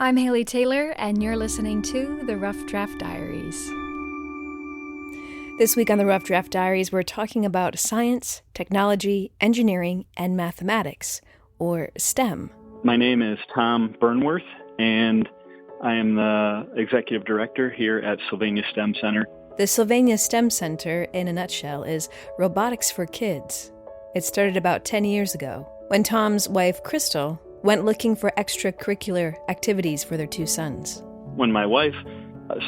I'm Haley Taylor, and you're listening to the Rough Draft Diaries. This week on the Rough Draft Diaries, we're talking about science, technology, engineering, and mathematics, or STEM. My name is Tom Burnworth, and I am the executive director here at Sylvania STEM Center. The Sylvania STEM Center, in a nutshell, is robotics for kids. It started about 10 years ago, when Tom's wife, Crystal, went looking for extracurricular activities for their two sons. When my wife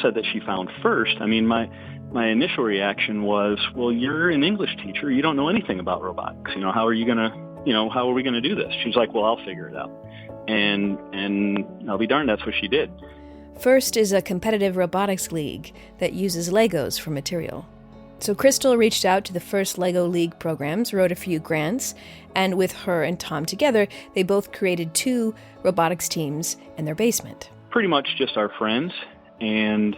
said that she found FIRST, my initial reaction was, well, you're an English teacher. You don't know anything about robotics. How are we going to do this? She's like, well, I'll figure it out. And I'll be darned, that's what she did. FIRST is a competitive robotics league that uses Legos for material. So Crystal reached out to the FIRST Lego League programs, wrote a few grants, and with her and Tom together, they both created 2 robotics teams in their basement. Pretty much just our friends and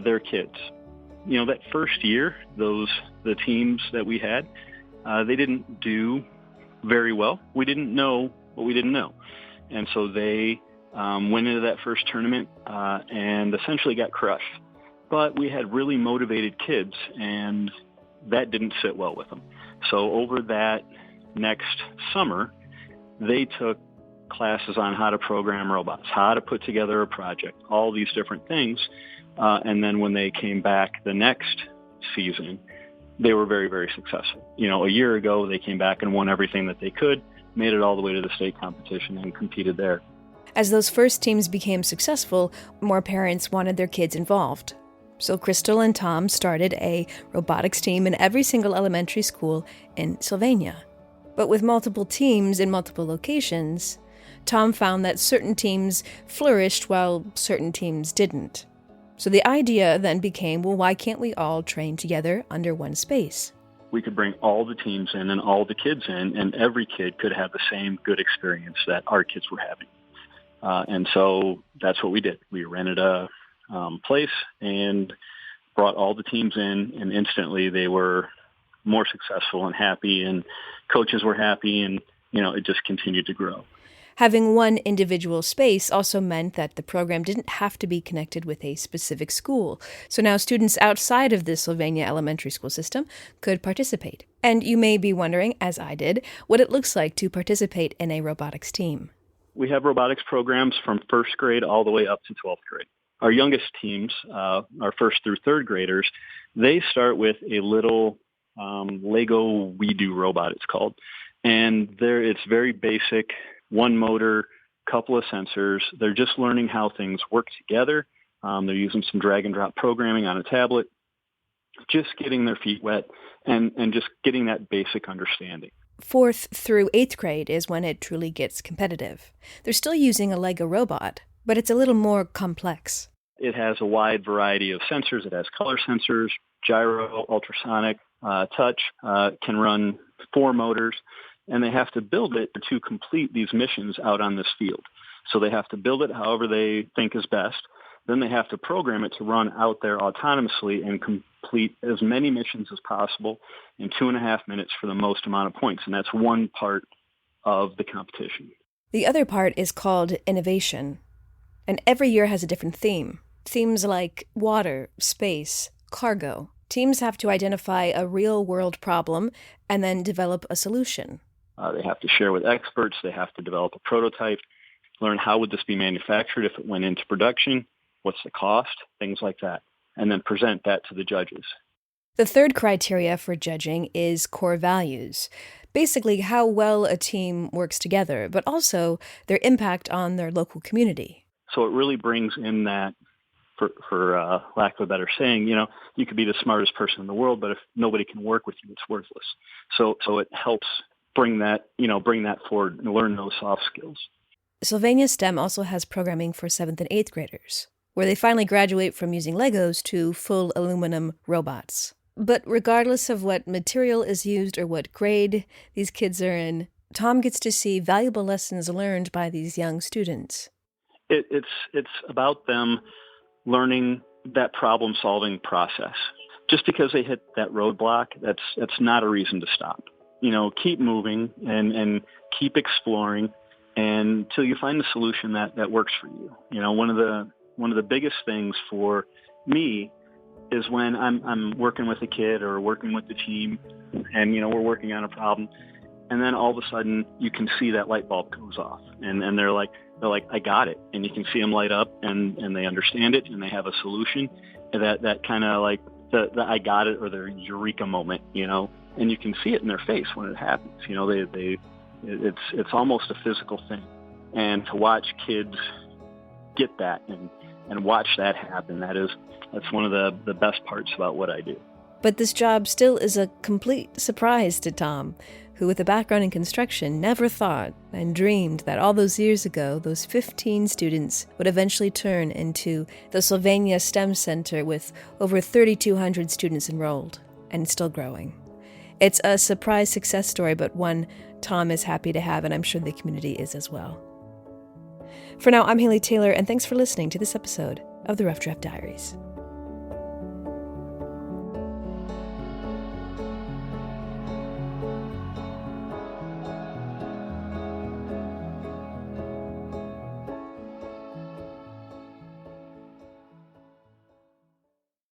their kids. That first year, the teams that we had, they didn't do very well. We didn't know what we didn't know. And so they went into that first tournament and essentially got crushed. But we had really motivated kids, and that didn't sit well with them. So over that next summer, they took classes on how to program robots, how to put together a project, all these different things. And then when they came back the next season, they were very, very successful. A year ago, they came back and won everything that they could, made it all the way to the state competition and competed there. As those first teams became successful, more parents wanted their kids involved. So Crystal and Tom started a robotics team in every single elementary school in Sylvania. But with multiple teams in multiple locations, Tom found that certain teams flourished while certain teams didn't. So the idea then became, well, why can't we all train together under one space? We could bring all the teams in and all the kids in, and every kid could have the same good experience that our kids were having. And so that's what we did. We rented a place and brought all the teams in, and instantly they were more successful and happy, and coaches were happy, and it just continued to grow. Having one individual space also meant that the program didn't have to be connected with a specific school. So now students outside of the Sylvania elementary school system could participate. And you may be wondering, as I did, what it looks like to participate in a robotics team. We have robotics programs from first grade all the way up to 12th grade. Our youngest teams, our first through third graders, they start with a little Lego We-Do robot, it's called. And it's very basic, one motor, couple of sensors. They're just learning how things work together. They're using some drag and drop programming on a tablet, just getting their feet wet and just getting that basic understanding. 4th through 8th grade is when it truly gets competitive. They're still using a Lego robot, but it's a little more complex. It has a wide variety of sensors. It has color sensors, gyro, ultrasonic, touch, can run 4 motors, and they have to build it to complete these missions out on this field. So they have to build it however they think is best. Then they have to program it to run out there autonomously and complete as many missions as possible in 2.5 minutes for the most amount of points. And that's one part of the competition. The other part is called innovation. And every year has a different theme. Themes like water, space, cargo. Teams have to identify a real-world problem and then develop a solution. They have to share with experts. They have to develop a prototype, learn how would this be manufactured if it went into production, what's the cost, things like that, and then present that to the judges. The third criteria for judging is core values. Basically, how well a team works together, but also their impact on their local community. So it really brings in that, for lack of a better saying, you could be the smartest person in the world, but if nobody can work with you, it's worthless. So it helps bring that forward and learn those soft skills. Sylvania STEM also has programming for 7th and 8th graders, where they finally graduate from using Legos to full aluminum robots. But regardless of what material is used or what grade these kids are in, Tom gets to see valuable lessons learned by these young students. It's about them learning that problem-solving process. Just because they hit that roadblock, that's not a reason to stop. Keep moving and keep exploring and till you find the solution that works for you. One of the biggest things for me is when I'm working with a kid or working with the team, and we're working on a problem, and then all of a sudden you can see that light bulb goes off, and they're like, I got it, and you can see them light up, and they understand it, and they have a solution. That kind of like the I got it, or their eureka moment, and you can see it in their face when it happens. It's almost a physical thing, and to watch kids get that and watch that happen, that's one of the best parts about what I do. But this job still is a complete surprise to Tom, who with a background in construction never thought and dreamed that all those years ago, those 15 students would eventually turn into the Sylvania STEM Center with over 3,200 students enrolled, and still growing. It's a surprise success story, but one Tom is happy to have, and I'm sure the community is as well. For now, I'm Haley Taylor, and thanks for listening to this episode of the Rough Draft Diaries.